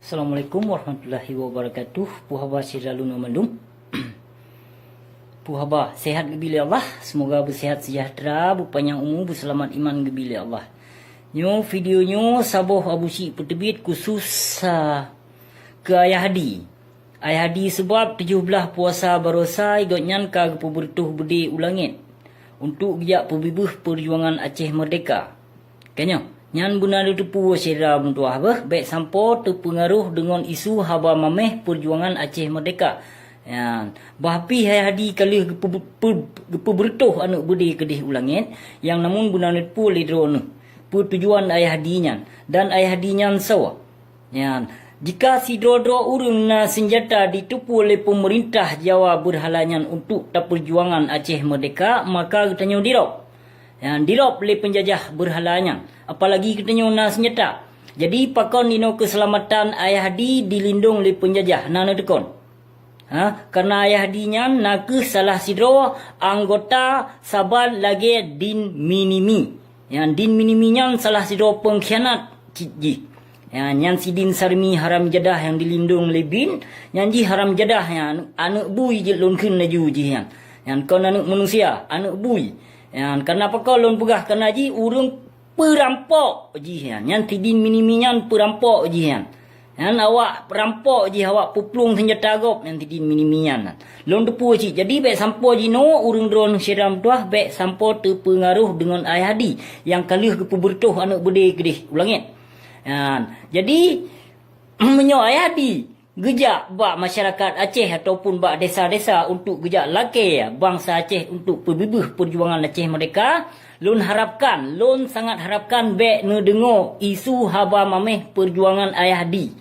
Assalamualaikum warahmatullahi wabarakatuh. Puhaba siralun amandum. Puhaba sehat gebili Allah. Semoga bersehat sejahtera, berpanjang umur, berselamat iman gebili Allah. Nyo videonyo saboh Abu Syik Pertebit khusus ke Ayah Hadi. Ayah Hadi sebab 17 puasa barosa igotnyan ka pebertuh bedi ulangit untuk giak pebibuh perjuangan Aceh Merdeka. Kanyo nyan guna tepu sira mentuah baik sampo terpengaruh dengan isu haba mameh perjuangan Aceh Merdeka. Yan bahpi Ayah Hadi kali pebertuh anak bedi kedih ulangit yang namun guna tepu lidrone pertujuan Ayah Hadi nyan dan Ayah Hadi nyan sawa. Yan jika si dro-dro urang na senjata ditupu oleh pemerintah Jawa berhalangan untuk perjuangan Aceh Merdeka, maka katanya dirop. Yang dirop oleh penjajah berhalangan. Apalagi katanya na senjata. Jadi pakon dino keselamatan Ayah Hadi dilindung oleh penjajah. Nana tekon. Karena Ayah Hadi nyan nak salah sidro anggota saban lagi din minimi. Yang din minimi nyan salah sidro pengkhianat ciji. Yang si din sarmi haram jadah yang dilindung oleh bin, yang ji haram jadah yang anak bui je lon kun laju ji yang kau anak manusia, anak bui. Yang karena apa kau lon pegah karena ji urang perampok ji yang si din miniminya perampok ji yang awak perampok ji awak puplung senjata gop yang si din miniminya lon depu ji. Jadi baik sampo ji no urang drone siram tuah baik sampo terpengaruh dengan Ayah Hadi yang kalih ke pebertuh anak bede kedih ulangit. Jadi menyo Ayah Hadi gejak bak masyarakat Aceh ataupun bak desa-desa untuk gejak laki bangsa Aceh untuk perbibuh perjuangan Aceh Merdeka. Lon harapkan, lon sangat harapkan bek ne dengo isu haba mameh perjuangan Ayah Hadi.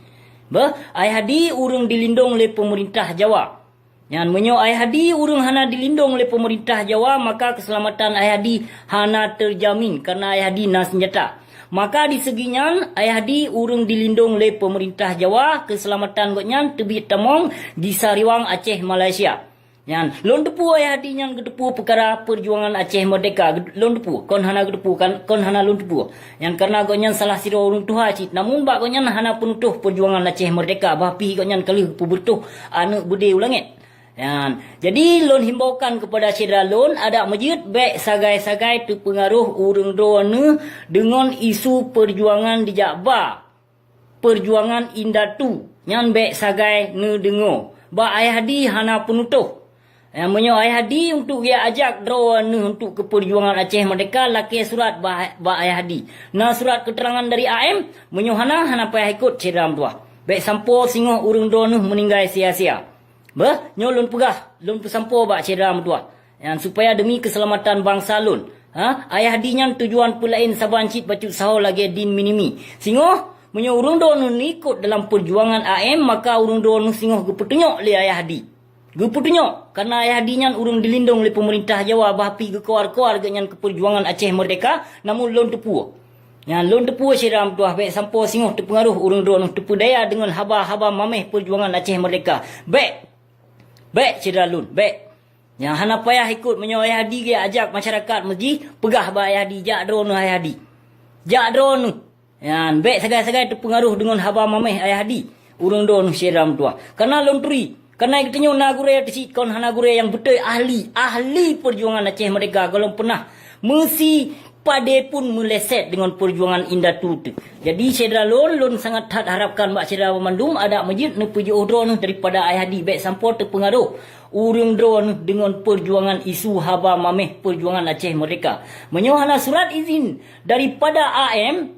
Ayah Hadi urang dilindung oleh pemerintah Jawa. Yang menyo Ayah Hadi urang hana dilindung oleh pemerintah Jawa, maka keselamatan Ayah Hadi hana terjamin karena Ayah Hadi na senjata. Maka di seginyan Ayah Hadi urang dilindung oleh pemerintah Jawa, keselamatan gotnyan tebit tamong di Sariwang Aceh Malaysia. Yan lon depu Ayah Hadi nyan gedepu perkara perjuangan Aceh Merdeka lon depu kon hana gedepu kan kon hana lon depu. Yang karena gotnyan salah siro urang tuha cit namun bak gotnyan hana penutuh perjuangan Aceh Merdeka bahpi gotnyan kali pebertuh anak bede ulangit. Jadi lon himbaukan kepada saudara lon ada masjid baik sagai-sagai terpengaruh urang drone dengan isu perjuangan di Jakba, perjuangan Indatu yang baik sagai ne dengo ba Ayah Hadi hana penutuh yang menyo Ayah Hadi untuk dia ajak drone untuk ke perjuangan Aceh Merdeka laki surat ba Ayah Hadi na surat keterangan dari AM menyo hana payah ikut ceram tuah baik sampo singoh urang drone meninggal sia-sia. Nyolon pegah, lon pesampo bak ceram tua. Yang supaya demi keselamatan bangsa lon. Ayah Hadi nyan tujuan pelain saban cit bacut saho lagi din minimi. Singoh menyo urang don ikut dalam perjuangan AM maka urang don singoh gepetunyok le Ayah Hadi. Gepetunyok karena Ayah Hadi nyan urang dilindung oleh pemerintah Jawa bahpi ke keluar-keluar nyan ke perjuangan Aceh Merdeka namun lon tepu. Yang lon tepu siram tuah baik sampo singoh terpengaruh urang don tepu daya dengan haba-haba mameh perjuangan Aceh Merdeka. Baik cedera lun, baik. Yang hana payah ikut menyo Ayah Hadi ke ajak masyarakat mesti pegah ba Ayah Hadi, jak drone Ayah Hadi. Jak drone. Yang baik sagai-sagai terpengaruh dengan haba mameh Ayah Hadi. Urang don siram tua. Karena lon turi, karena kita na gure tisi kon hana gure yang betul ahli perjuangan Aceh Merdeka kalau pernah mesti pade pun meleset dengan perjuangan Indatu tu. Jadi saudara lon sangat harapkan bak saudara memandum ada masjid ne puju drone daripada Ayah Hadi baik sampo terpengaruh urang drone dengan perjuangan isu haba mameh perjuangan Aceh Merdeka. Menyohana surat izin daripada AM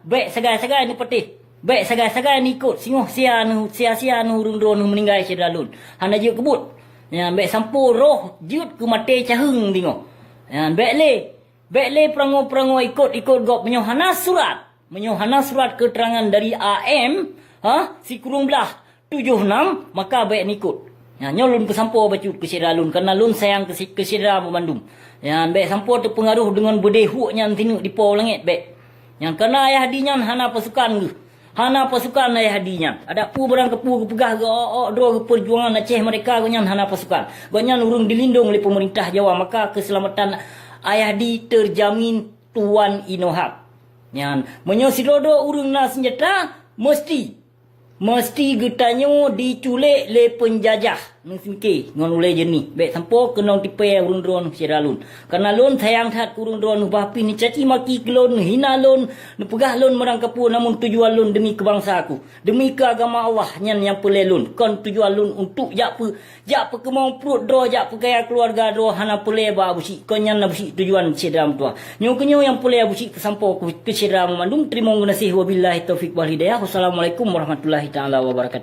baik sagai-sagai ni petih. Baik sagai-sagai ni ikut singoh sia-sia urang drone meninggal saudara lon. Hana je kebut. Ya baik sampo roh jut ke mate caheng tengok. Ya baik le perango ikut gop menyohana surat keterangan dari AM si kurung belah 76 maka baik nikut. Ya nyolun ke sampo bacut ke sedalun karena lun sayang ke sedara memandum. Yang baik sampo terpengaruh dengan bedehuk nyan tinu di pau langit baik. Yang karena Ayah Hadi nyan hana pasukan ke. Hana pasukan Ayah Hadi nyan. Ada pu barang kepu kepegah ke dro perjuangan Aceh Merdeka nyan hana pasukan. Nyan urang dilindung oleh pemerintah Jawa maka keselamatan Ayah Hadi terjamin Tuan Inohak. Yang menyo sidodo urang na senjata mesti mesti getanyo diculik le penjajah nang semike ngon ulai jeni baik sampo kena tipe urun dron siralun karena lon sayang that kurun dron bapi ni caci maki kelon hina lon ne pegah lon marang kapu namun tujuan lon demi kebangsa aku demi ke agama Allah nyan yang pelelun kon tujuan lon untuk jak pe kemau perut dro jak pe gaya keluarga dro hana pele ba busi kon nyan na busi tujuan sedram tua nyo kenyo yang pele busi sampo ke sedram mandung terima kasih wabillahi taufik wal hidayah wassalamualaikum warahmatullahi taala wabarakatuh.